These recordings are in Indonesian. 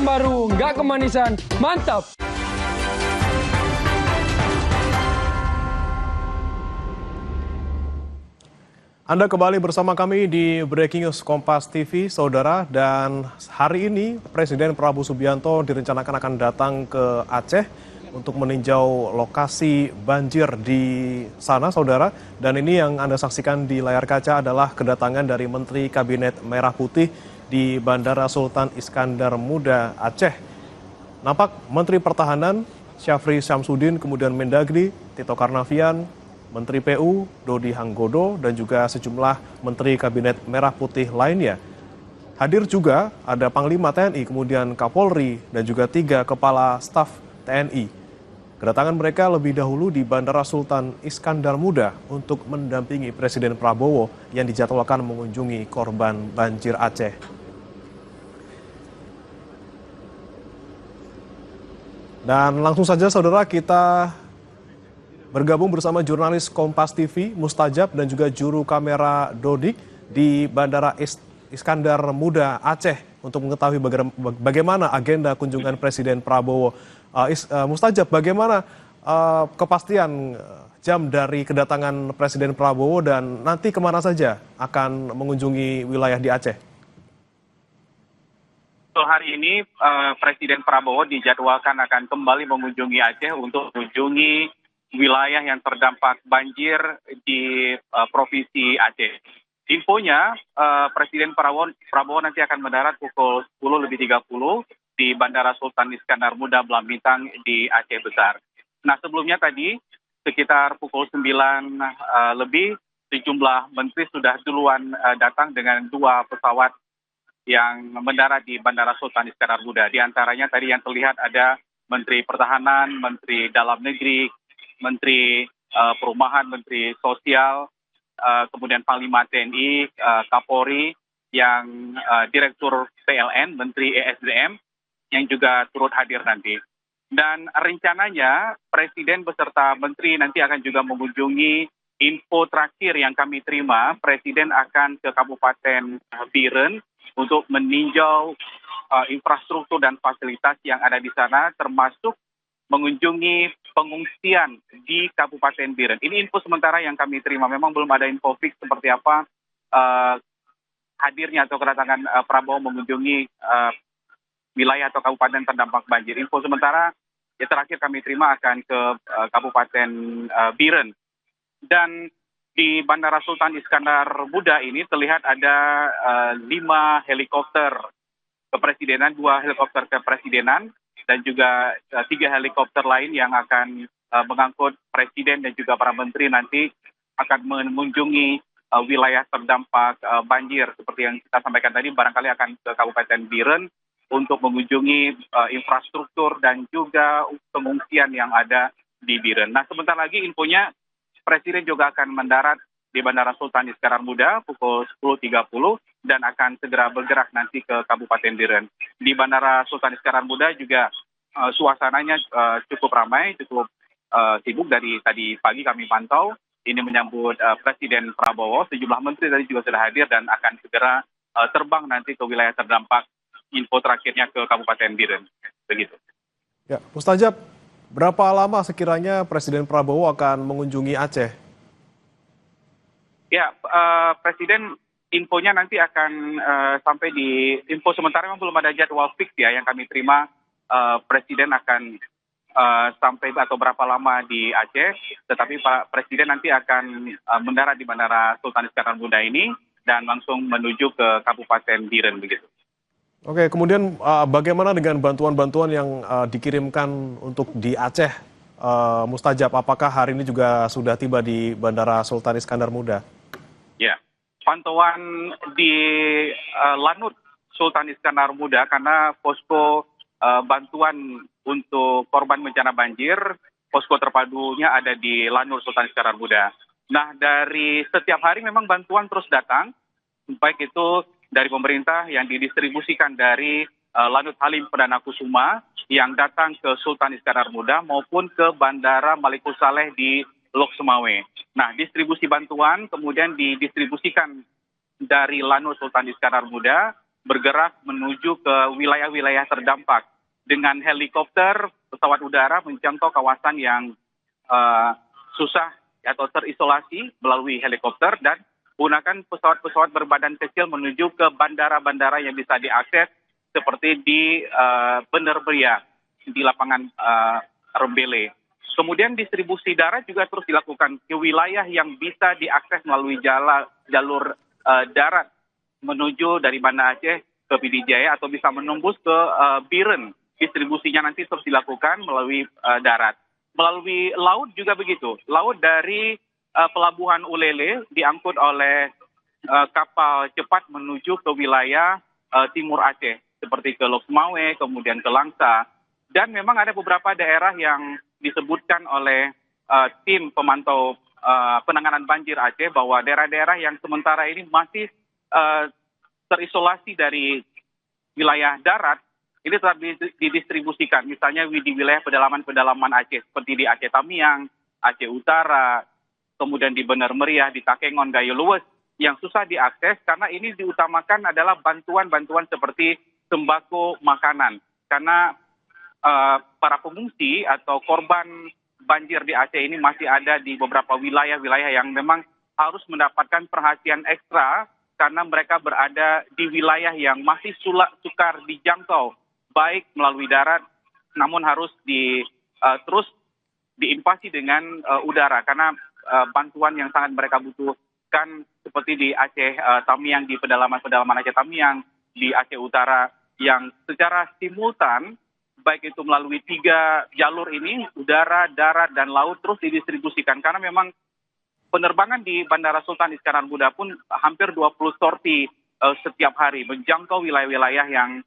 yang baru, nggak kemanisan, mantap! Anda kembali bersama kami di Breaking News Kompas TV, Saudara. Dan hari ini Presiden Prabowo Subianto direncanakan akan datang ke Aceh untuk meninjau lokasi banjir di sana, Saudara. Dan ini yang Anda saksikan di layar kaca adalah kedatangan dari Menteri Kabinet Merah Putih di Bandara Sultan Iskandar Muda, Aceh. Nampak Menteri Pertahanan Syafri Syamsuddin, kemudian Mendagri Tito Karnavian, Menteri PU Dodi Hanggodo, dan juga sejumlah Menteri Kabinet Merah Putih lainnya. Hadir juga ada Panglima TNI, kemudian Kapolri, dan juga 3 Kepala Staf TNI. Kedatangan mereka lebih dahulu di Bandara Sultan Iskandar Muda untuk mendampingi Presiden Prabowo yang dijadwalkan mengunjungi korban banjir Aceh. Dan langsung saja, Saudara, kita bergabung bersama jurnalis Kompas TV, Mustajab, dan juga juru kamera Dodik di Bandara Iskandar Muda, Aceh untuk mengetahui bagaimana agenda kunjungan Presiden Prabowo. Mustajab, bagaimana kepastian jam dari kedatangan Presiden Prabowo dan nanti kemana saja akan mengunjungi wilayah di Aceh? Hari ini Presiden Prabowo dijadwalkan akan kembali mengunjungi Aceh untuk mengunjungi wilayah yang terdampak banjir di Provinsi Aceh. Infonya, Presiden Prabowo nanti akan mendarat pukul 10.30 di Bandara Sultan Iskandar Muda Belambintang di Aceh Besar. Nah, sebelumnya tadi sekitar pukul 9 lebih, sejumlah menteri sudah duluan datang dengan 2 pesawat yang mendarat di Bandara Sultan Iskandar Muda. Di antaranya tadi yang terlihat ada Menteri Pertahanan, Menteri Dalam Negeri, Menteri Perumahan, Menteri Sosial, kemudian Panglima TNI, Kapolri, yang Direktur PLN, Menteri ESDM, yang juga turut hadir nanti. Dan rencananya Presiden beserta Menteri nanti akan juga mengunjungi. Info terakhir yang kami terima, Presiden akan ke Kabupaten Biren untuk meninjau infrastruktur dan fasilitas yang ada di sana, termasuk mengunjungi pengungsian di Kabupaten Biren. Ini info sementara yang kami terima. Memang belum ada info fix seperti apa hadirnya atau kedatangan Prabowo mengunjungi wilayah atau kabupaten terdampak banjir. Info sementara yang terakhir kami terima akan ke Kabupaten Biren. Dan di Bandara Sultan Iskandar Muda ini terlihat ada 5 helikopter kepresidenan, 2 helikopter kepresidenan, dan juga 3 helikopter lain yang akan mengangkut Presiden dan juga para menteri nanti akan mengunjungi wilayah terdampak banjir. Seperti yang kita sampaikan tadi, barangkali akan ke Kabupaten Biren untuk mengunjungi infrastruktur dan juga pengungsian yang ada di Biren. Nah, sebentar lagi infonya Presiden juga akan mendarat di Bandara Sultan Iskandar Muda pukul 10.30 dan akan segera bergerak nanti ke Kabupaten Biren. Di Bandara Sultan Iskandar Muda juga suasananya cukup ramai, cukup sibuk. Dari tadi pagi kami pantau, ini menyambut Presiden Prabowo. Sejumlah menteri tadi juga sudah hadir dan akan segera terbang nanti ke wilayah terdampak. Info terakhirnya ke Kabupaten Biren. Begitu. Ya, Mustajab, berapa lama sekiranya Presiden Prabowo akan mengunjungi Aceh? Ya, Presiden infonya nanti akan sampai di info sementara, memang belum ada jadwal fix ya yang kami terima. Presiden akan sampai atau berapa lama di Aceh, tetapi Pak Presiden nanti akan mendarat di Bandara Sultan Iskandar Muda ini dan langsung menuju ke Kabupaten Biren begitu. Oke, kemudian bagaimana dengan bantuan-bantuan yang dikirimkan untuk di Aceh, Mustajab? Apakah hari ini juga sudah tiba di Bandara Sultan Iskandar Muda? Ya, pantauan di Lanut Sultan Iskandar Muda karena posko bantuan untuk korban bencana banjir, posko terpadunya ada di Lanut Sultan Iskandar Muda. Nah, dari setiap hari memang bantuan terus datang, baik itu dari pemerintah yang didistribusikan dari Lanut Halim Perdana Kusuma yang datang ke Sultan Iskandar Muda maupun ke Bandara Malikul Saleh di Lok Sumawe. Nah, distribusi bantuan kemudian didistribusikan dari Lanut Sultan Iskandar Muda bergerak menuju ke wilayah-wilayah terdampak dengan helikopter, pesawat udara menjangkau kawasan yang susah atau terisolasi melalui helikopter dan menggunakan pesawat-pesawat berbadan kecil menuju ke bandara-bandara yang bisa diakses seperti di Bener Meriah, di lapangan Rembele. Kemudian distribusi darat juga terus dilakukan ke wilayah yang bisa diakses melalui jalur darat menuju dari Banda Aceh ke Pidi Jaya atau bisa menembus ke Biren. Distribusinya nanti terus dilakukan melalui darat. Melalui laut juga begitu. Laut dari Pelabuhan Ulele diangkut oleh kapal cepat menuju ke wilayah timur Aceh seperti ke Lok Sumawe, kemudian ke Langsa. Dan memang ada beberapa daerah yang disebutkan oleh tim pemantau penanganan banjir Aceh bahwa daerah-daerah yang sementara ini masih terisolasi dari wilayah darat ini tetap didistribusikan. Misalnya di wilayah pedalaman-pedalaman Aceh seperti di Aceh Tamiang, Aceh Utara, kemudian di Bener Meriah, di Takengon, Gayo Luwes yang susah diakses karena ini diutamakan adalah bantuan-bantuan seperti sembako makanan. Karena para pengungsi atau korban banjir di Aceh ini masih ada di beberapa wilayah-wilayah yang memang harus mendapatkan perhatian ekstra karena mereka berada di wilayah yang masih sukar dijangkau, baik melalui darat, namun harus terus diinvasi dengan udara karena bantuan yang sangat mereka butuhkan seperti di Aceh Tamiang, di pedalaman-pedalaman Aceh Tamiang, di Aceh Utara yang secara simultan baik itu melalui 3 jalur ini, udara, darat, dan laut terus didistribusikan karena memang penerbangan di Bandara Sultan Iskandar Muda pun hampir 20 sorti setiap hari menjangkau wilayah-wilayah yang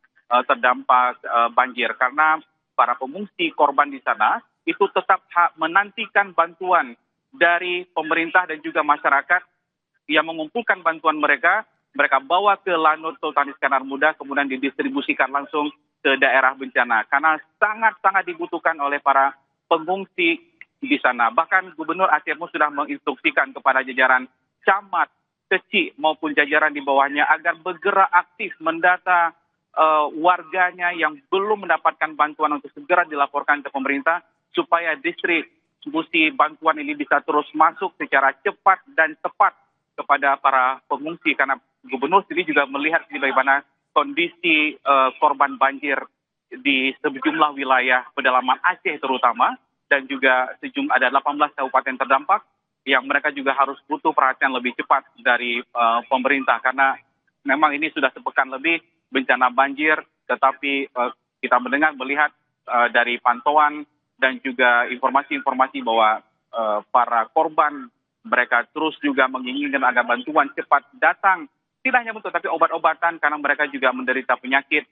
terdampak banjir karena para pengungsi korban di sana itu tetap menantikan bantuan dari pemerintah dan juga masyarakat yang mengumpulkan bantuan mereka bawa ke Lanut Sultan Iskandar Muda kemudian didistribusikan langsung ke daerah bencana karena sangat-sangat dibutuhkan oleh para pengungsi di sana. Bahkan Gubernur Aceh pun sudah menginstruksikan kepada jajaran camat, kecil maupun jajaran di bawahnya agar bergerak aktif mendata warganya yang belum mendapatkan bantuan untuk segera dilaporkan ke pemerintah supaya distribusi bantuan ini bisa terus masuk secara cepat dan tepat kepada para pengungsi karena gubernur sendiri juga melihat bagaimana kondisi korban banjir di sejumlah wilayah pedalaman Aceh terutama dan juga ada 18 kabupaten terdampak yang mereka juga harus butuh perhatian lebih cepat dari pemerintah karena memang ini sudah sepekan lebih bencana banjir, tetapi kita melihat dari pantauan dan juga informasi-informasi bahwa para korban mereka terus juga menginginkan agar bantuan cepat datang, tidak hanya untuk tapi obat-obatan karena mereka juga menderita penyakit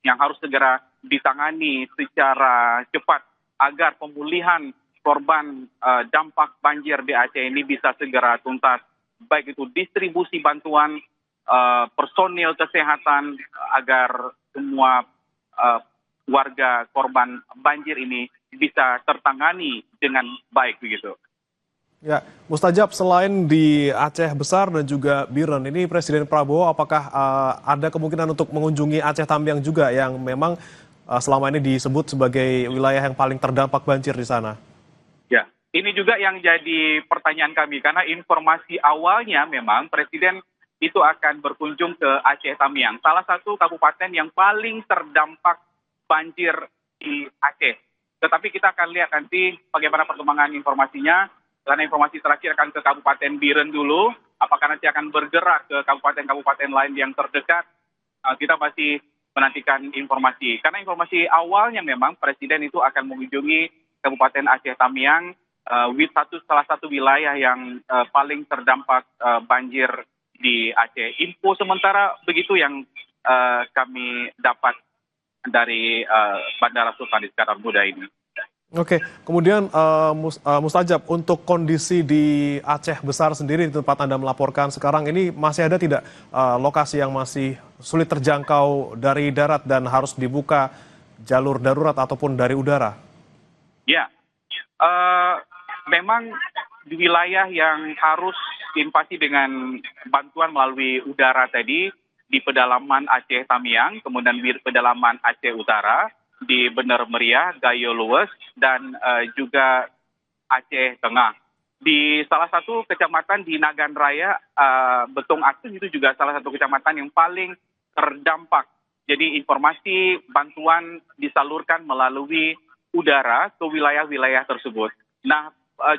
yang harus segera ditangani secara cepat agar pemulihan korban dampak banjir di Aceh ini bisa segera tuntas, baik itu distribusi bantuan personil kesehatan agar semua warga korban banjir ini bisa tertangani dengan baik begitu. Ya, Mustajab, selain di Aceh Besar dan juga Biren, ini Presiden Prabowo apakah ada kemungkinan untuk mengunjungi Aceh Tamiang juga yang memang selama ini disebut sebagai wilayah yang paling terdampak banjir di sana? Ya, ini juga yang jadi pertanyaan kami karena informasi awalnya memang Presiden itu akan berkunjung ke Aceh Tamiang, salah satu kabupaten yang paling terdampak banjir di Aceh. Tetapi kita akan lihat nanti bagaimana perkembangan informasinya, karena informasi terakhir akan ke Kabupaten Biren dulu, apakah nanti akan bergerak ke kabupaten-kabupaten lain yang terdekat, kita masih menantikan informasi. Karena informasi awalnya memang Presiden itu akan mengunjungi Kabupaten Aceh Tamiang, salah satu wilayah yang paling terdampak banjir di Aceh. Info sementara begitu yang kami dapat dari Bandara Sultan Iskandar Muda ini. Oke, kemudian Mustajab, untuk kondisi di Aceh Besar sendiri di tempat Anda melaporkan sekarang ini masih ada tidak lokasi yang masih sulit terjangkau dari darat dan harus dibuka jalur darurat ataupun dari udara? Ya, memang di wilayah yang harus diinvasi dengan bantuan melalui udara tadi, di pedalaman Aceh Tamiang, kemudian di pedalaman Aceh Utara, di Bener Meriah, Gayo Luwes, dan juga Aceh Tengah. Di salah satu kecamatan di Nagan Raya, Betung Asin itu juga salah satu kecamatan yang paling terdampak. Jadi informasi bantuan disalurkan melalui udara ke wilayah-wilayah tersebut. Nah,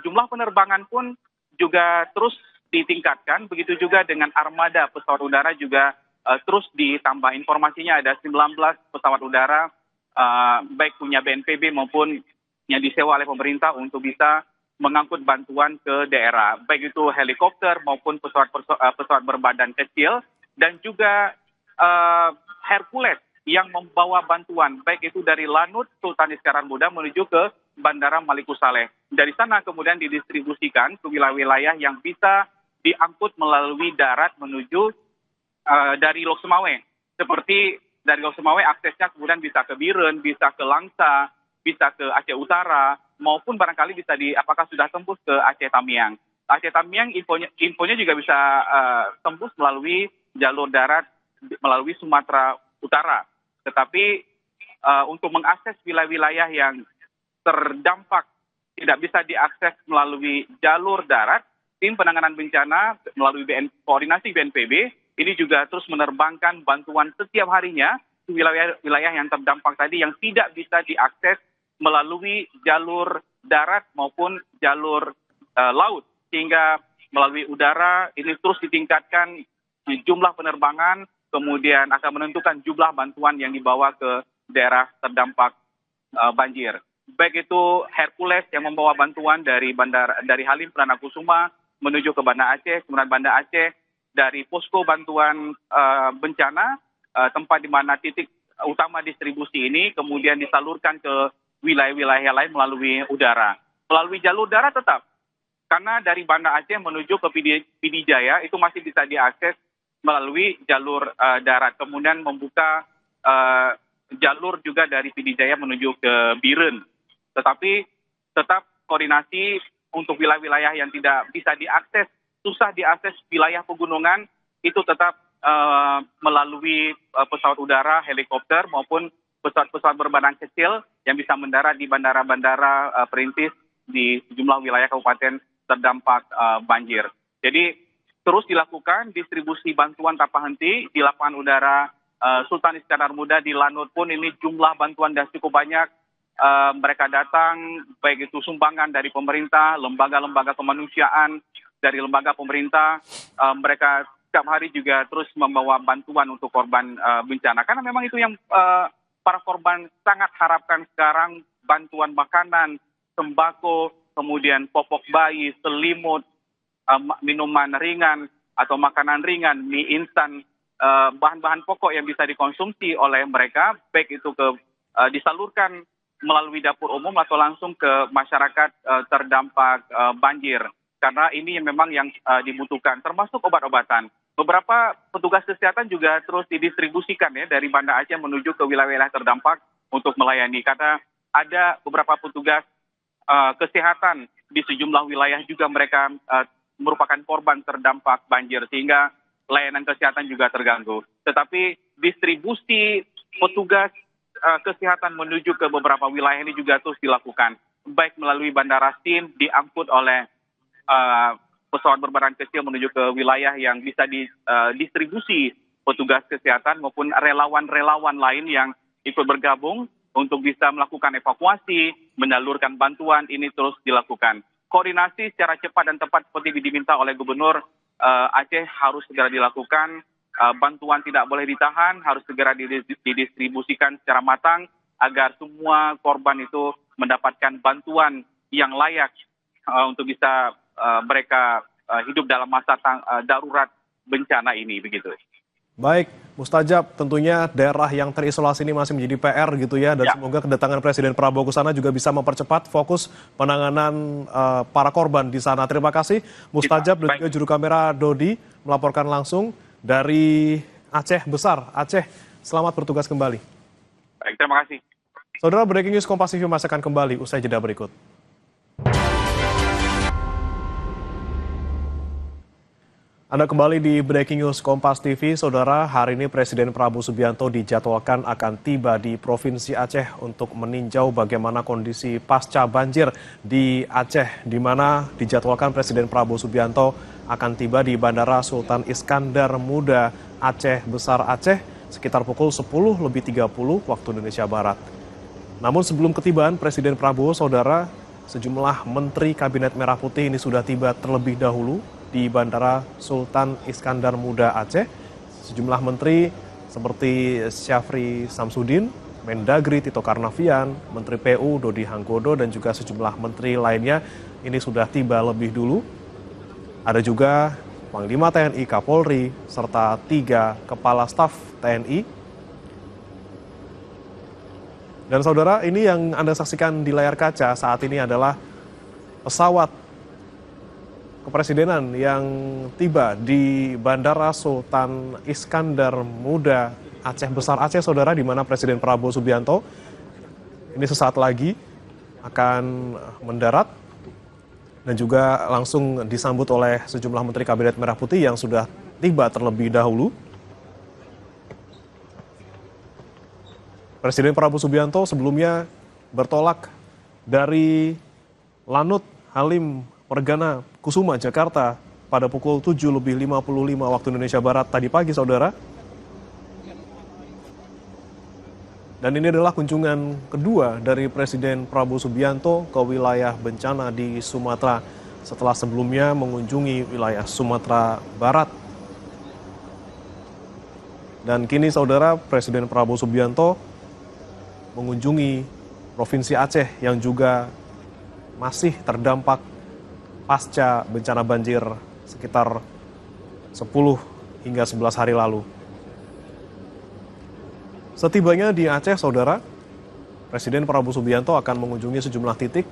jumlah penerbangan pun juga terus ditingkatkan, begitu juga dengan armada pesawat udara juga terus ditambah. Informasinya ada 19 pesawat udara, baik punya BNPB maupun yang disewa oleh pemerintah untuk bisa mengangkut bantuan ke daerah, baik itu helikopter maupun pesawat berbadan kecil, dan juga Hercules yang membawa bantuan, baik itu dari Lanut Sultan Iskandar Muda menuju ke Bandara Maliku Saleh. Dari sana kemudian didistribusikan ke wilayah-wilayah yang bisa diangkut melalui darat menuju dari Lok Sumawe. Seperti dari Lok Sumawe aksesnya kemudian bisa ke Biren, bisa ke Langsa, bisa ke Aceh Utara, maupun barangkali bisa apakah sudah tembus ke Aceh Tamiang. Aceh Tamiang infonya juga bisa tembus melalui jalur darat melalui Sumatera Utara. Tetapi untuk mengakses wilayah-wilayah yang terdampak tidak bisa diakses melalui jalur darat, tim penanganan bencana melalui koordinasi BNPB ini juga terus menerbangkan bantuan setiap harinya ke wilayah-wilayah yang terdampak tadi yang tidak bisa diakses melalui jalur darat maupun jalur laut, sehingga melalui udara ini terus ditingkatkan jumlah penerbangan, kemudian akan menentukan jumlah bantuan yang dibawa ke daerah terdampak banjir. Baik itu Hercules yang membawa bantuan dari Halim Perdana Kusuma menuju ke Banda Aceh, kemudian Banda Aceh dari posko bantuan bencana, tempat di mana titik utama distribusi ini kemudian disalurkan ke wilayah-wilayah lain melalui udara. Melalui jalur darat tetap, karena dari Banda Aceh menuju ke Pidijaya itu masih bisa diakses melalui jalur darat. Kemudian membuka jalur juga dari Pidijaya menuju ke Biren. Tetapi tetap koordinasi untuk wilayah-wilayah yang tidak bisa diakses, susah diakses wilayah pegunungan, itu tetap melalui pesawat udara, helikopter maupun pesawat-pesawat berbadan kecil yang bisa mendarat di bandara-bandara perintis di sejumlah wilayah kabupaten terdampak banjir. Jadi terus dilakukan distribusi bantuan tanpa henti di lapangan udara Sultan Iskandar Muda. Di Lanut pun ini jumlah bantuan sudah cukup banyak. Mereka datang, baik itu sumbangan dari pemerintah, lembaga-lembaga kemanusiaan, dari lembaga pemerintah, mereka setiap hari juga terus membawa bantuan untuk korban bencana. Karena memang itu yang para korban sangat harapkan sekarang, bantuan makanan, sembako, kemudian popok bayi, selimut, minuman ringan atau makanan ringan, mie instan, bahan-bahan pokok yang bisa dikonsumsi oleh mereka, baik itu disalurkan melalui dapur umum atau langsung ke masyarakat terdampak banjir. Karena ini memang yang dibutuhkan, termasuk obat-obatan. Beberapa petugas kesehatan juga terus didistribusikan ya dari Banda Aceh menuju ke wilayah-wilayah terdampak untuk melayani. Karena ada beberapa petugas kesehatan di sejumlah wilayah juga mereka merupakan korban terdampak banjir, sehingga layanan kesehatan juga terganggu. Tetapi distribusi petugas kesehatan menuju ke beberapa wilayah ini juga terus dilakukan, baik melalui Bandara Sim, diangkut oleh pesawat berbadan kecil menuju ke wilayah yang bisa didistribusi petugas kesehatan maupun relawan-relawan lain yang ikut bergabung untuk bisa melakukan evakuasi, menyalurkan bantuan, ini terus dilakukan. Koordinasi secara cepat dan tepat seperti diminta oleh Gubernur Aceh harus segera dilakukan. Bantuan tidak boleh ditahan, harus segera didistribusikan secara matang agar semua korban itu mendapatkan bantuan yang layak untuk bisa mereka hidup dalam masa darurat bencana ini, begitu. Baik, Mustajab, tentunya daerah yang terisolasi ini masih menjadi PR gitu ya, dan semoga kedatangan Presiden Prabowo ke sana juga bisa mempercepat fokus penanganan para korban di sana. Terima kasih Mustajab dan juga juru kamera Dodi melaporkan langsung dari Aceh Besar. Aceh, selamat bertugas kembali. Baik, terima kasih. Saudara, Breaking News Kompas TV masih akan kembali usai jeda berikut. Anda kembali di Breaking News Kompas TV, Saudara. Hari ini Presiden Prabowo Subianto dijadwalkan akan tiba di Provinsi Aceh untuk meninjau bagaimana kondisi pasca banjir di Aceh, di mana dijadwalkan Presiden Prabowo Subianto akan tiba di Bandara Sultan Iskandar Muda Aceh Besar Aceh sekitar pukul 10:30 waktu Indonesia Barat. Namun sebelum ketibaan Presiden Prabowo, Saudara, sejumlah Menteri Kabinet Merah Putih ini sudah tiba terlebih dahulu di Bandara Sultan Iskandar Muda Aceh. Sejumlah menteri seperti Syafri Samsudin, Mendagri Tito Karnavian, Menteri PU Dodi Hanggodo, dan juga sejumlah menteri lainnya ini sudah tiba lebih dulu. Ada juga Panglima TNI Kapolri, serta 3 Kepala Staf TNI. Dan saudara, ini yang Anda saksikan di layar kaca saat ini adalah pesawat kepresidenan yang tiba di Bandara Sultan Iskandar Muda Aceh Besar Aceh, Saudara, di mana Presiden Prabowo Subianto ini sesaat lagi akan mendarat dan juga langsung disambut oleh sejumlah Menteri Kabinet Merah Putih yang sudah tiba terlebih dahulu. Presiden Prabowo Subianto sebelumnya bertolak dari Lanut Halim Perdana Kusuma, Jakarta pada pukul 7:55 waktu Indonesia Barat tadi pagi, Saudara. Dan ini adalah kunjungan kedua dari Presiden Prabowo Subianto ke wilayah bencana di Sumatera setelah sebelumnya mengunjungi wilayah Sumatera Barat. Dan kini, Saudara, Presiden Prabowo Subianto mengunjungi Provinsi Aceh yang juga masih terdampak pasca bencana banjir sekitar 10 hingga 11 hari lalu. Setibanya di Aceh, Saudara, Presiden Prabowo Subianto akan mengunjungi sejumlah titik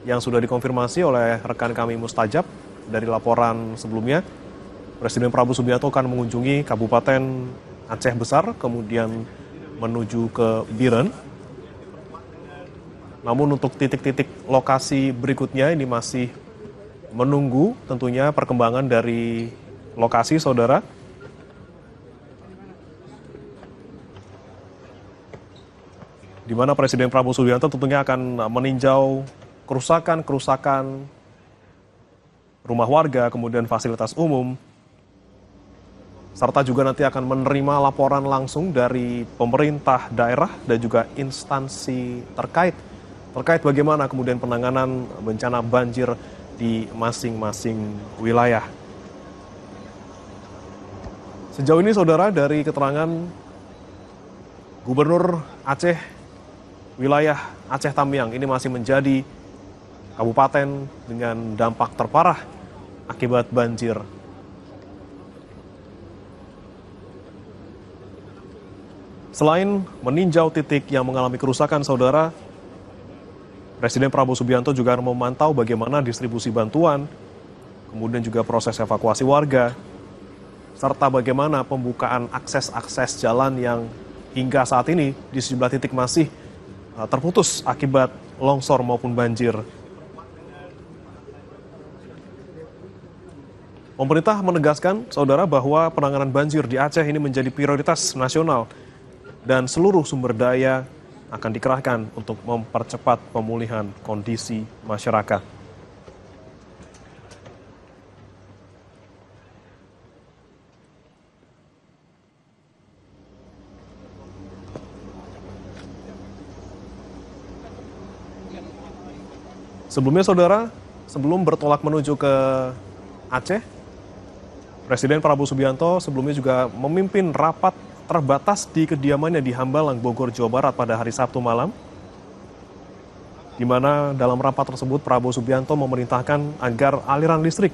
yang sudah dikonfirmasi oleh rekan kami Mustajab dari laporan sebelumnya. Presiden Prabowo Subianto akan mengunjungi Kabupaten Aceh Besar, kemudian menuju ke Biren. Namun untuk titik-titik lokasi berikutnya ini masih menunggu tentunya perkembangan dari lokasi, Saudara. Di mana Presiden Prabowo Subianto tentunya akan meninjau kerusakan-kerusakan rumah warga, kemudian fasilitas umum, serta juga nanti akan menerima laporan langsung dari pemerintah daerah dan juga instansi terkait bagaimana kemudian penanganan bencana banjir di masing-masing wilayah. Sejauh ini, Saudara, dari keterangan Gubernur Aceh, wilayah Aceh Tamiang ini masih menjadi kabupaten dengan dampak terparah akibat banjir. Selain meninjau titik yang mengalami kerusakan, Saudara, Presiden Prabowo Subianto juga memantau bagaimana distribusi bantuan, kemudian juga proses evakuasi warga, serta bagaimana pembukaan akses-akses jalan yang hingga saat ini di sejumlah titik masih terputus akibat longsor maupun banjir. Pemerintah menegaskan, Saudara, bahwa penanganan banjir di Aceh ini menjadi prioritas nasional dan seluruh sumber daya akan dikerahkan untuk mempercepat pemulihan kondisi masyarakat. Sebelumnya, Saudara, sebelum bertolak menuju ke Aceh, Presiden Prabowo Subianto sebelumnya juga memimpin rapat terbatas di kediamannya di Hambalang, Bogor, Jawa Barat pada hari Sabtu malam, di mana dalam rapat tersebut Prabowo Subianto memerintahkan agar aliran listrik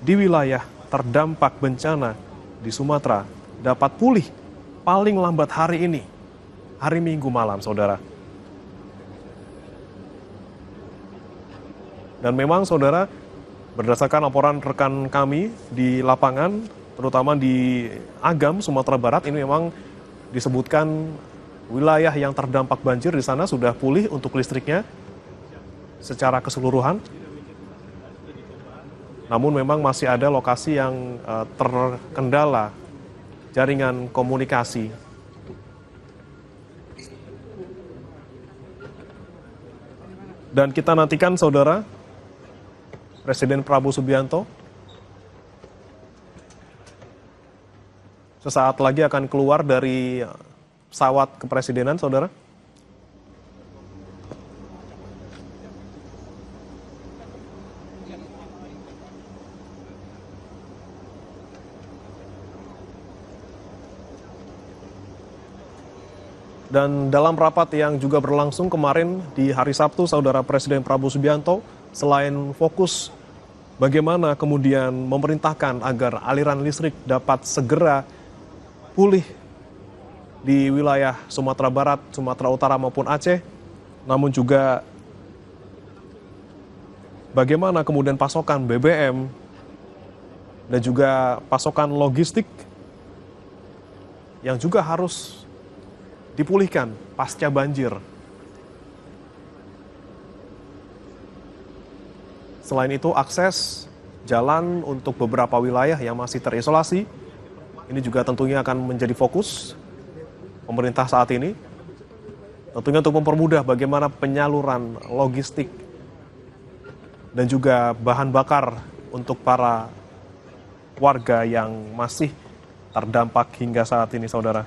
di wilayah terdampak bencana di Sumatera dapat pulih paling lambat hari ini, hari Minggu malam, Saudara. Dan memang, Saudara, berdasarkan laporan rekan kami di lapangan, terutama di Agam, Sumatera Barat, ini memang disebutkan wilayah yang terdampak banjir di sana sudah pulih untuk listriknya secara keseluruhan. Namun memang masih ada lokasi yang terkendala jaringan komunikasi. Dan kita nantikan saudara, Presiden Prabowo Subianto sesaat lagi akan keluar dari pesawat kepresidenan, saudara. Dan dalam rapat yang juga berlangsung kemarin di hari Sabtu, saudara, Presiden Prabowo Subianto selain fokus bagaimana kemudian memerintahkan agar aliran listrik dapat segera pulih di wilayah Sumatera Barat, Sumatera Utara maupun Aceh, namun juga bagaimana kemudian pasokan BBM dan juga pasokan logistik yang juga harus dipulihkan pasca banjir. Selain itu, akses jalan untuk beberapa wilayah yang masih terisolasi, ini juga tentunya akan menjadi fokus pemerintah saat ini. Tentunya untuk mempermudah bagaimana penyaluran logistik dan juga bahan bakar untuk para warga yang masih terdampak hingga saat ini, saudara.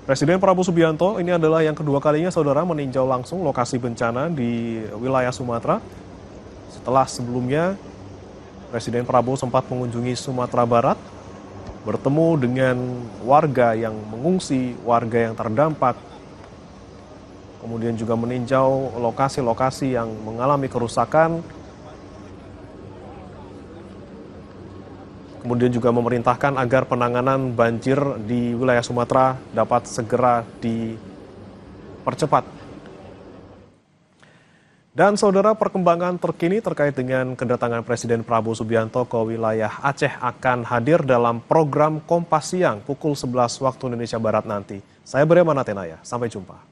Presiden Prabowo Subianto ini adalah yang kedua kalinya, saudara, meninjau langsung lokasi bencana di wilayah Sumatera. Setelah sebelumnya, Presiden Prabowo sempat mengunjungi Sumatera Barat, bertemu dengan warga yang mengungsi, warga yang terdampak, kemudian juga meninjau lokasi-lokasi yang mengalami kerusakan, kemudian juga memerintahkan agar penanganan banjir di wilayah Sumatera dapat segera dipercepat. Dan saudara, perkembangan terkini terkait dengan kedatangan Presiden Prabowo Subianto ke wilayah Aceh akan hadir dalam program Kompas Siang pukul 11 waktu Indonesia Barat nanti. Saya Beriman Atenaya, sampai jumpa.